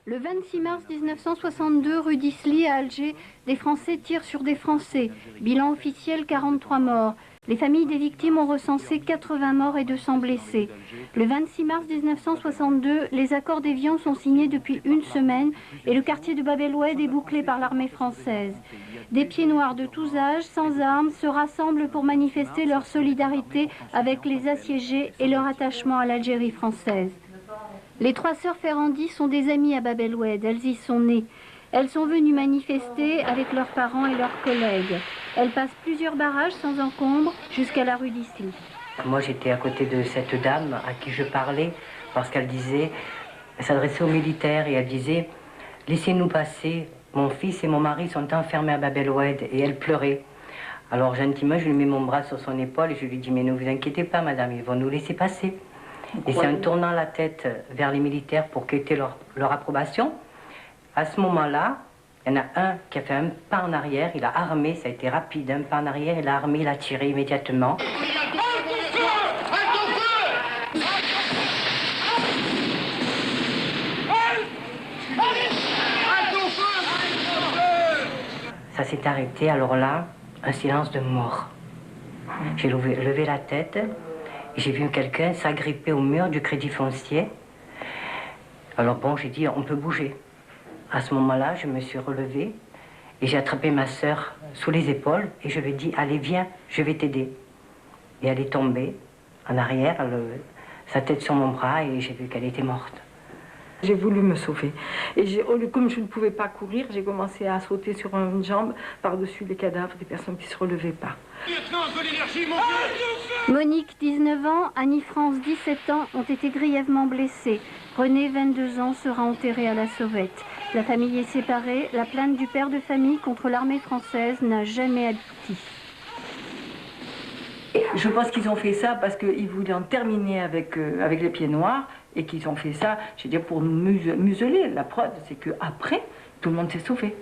Le 26 mars 1962, rue d'Isly à Alger, des Français tirent sur des Français. Bilan officiel, 43 morts. Les familles des victimes ont recensé 80 morts et 200 blessés. Le 26 mars 1962, les accords d'Évian sont signés depuis une semaine et le quartier de Bab el-Oued est bouclé par l'armée française. Des pieds noirs de tous âges, sans armes, se rassemblent pour manifester leur solidarité avec les assiégés et leur attachement à l'Algérie française. Les trois sœurs Ferrandi sont des amies à Bab el-Oued, elles y sont nées. Elles sont venues manifester avec leurs parents et leurs collègues. Elles passent plusieurs barrages sans encombre jusqu'à la rue d'Isly. Moi j'étais à côté de cette dame à qui je parlais parce qu'elle disait, elle s'adressait aux militaires et elle disait « Laissez-nous passer, mon fils et mon mari sont enfermés à Bab el-Oued » et elle pleurait. Alors gentiment je lui mets mon bras sur son épaule et je lui dis « Mais ne vous inquiétez pas madame, ils vont nous laisser passer ». Et c'est en tournant la tête vers les militaires pour quêter leur approbation. À ce moment-là, il y en a un qui a fait un pas en arrière, il a armé, ça a été rapide, un pas en arrière, il a armé, il a tiré immédiatement. Ça s'est arrêté, alors là, un silence de mort. J'ai levé la tête. J'ai vu quelqu'un s'agripper au mur du Crédit Foncier. Alors bon, j'ai dit, on peut bouger. À ce moment-là, je me suis relevée et j'ai attrapé ma sœur sous les épaules et je lui ai dit, allez, viens, je vais t'aider. Et elle est tombée en arrière, sa tête sur mon bras et j'ai vu qu'elle était morte. J'ai voulu me sauver. Et comme je ne pouvais pas courir, j'ai commencé à sauter sur une jambe par-dessus les cadavres des personnes qui ne se relevaient pas. Monique, 19 ans, Annie-France, 17 ans, ont été grièvement blessées. René, 22 ans, sera enterré à la sauvette. La famille est séparée. La plainte du père de famille contre l'armée française n'a jamais abouti. Je pense qu'ils ont fait ça parce qu'ils voulaient en terminer avec les pieds noirs et qu'ils ont fait ça, je veux dire, pour nous museler. La preuve, c'est qu'après, tout le monde s'est sauvé.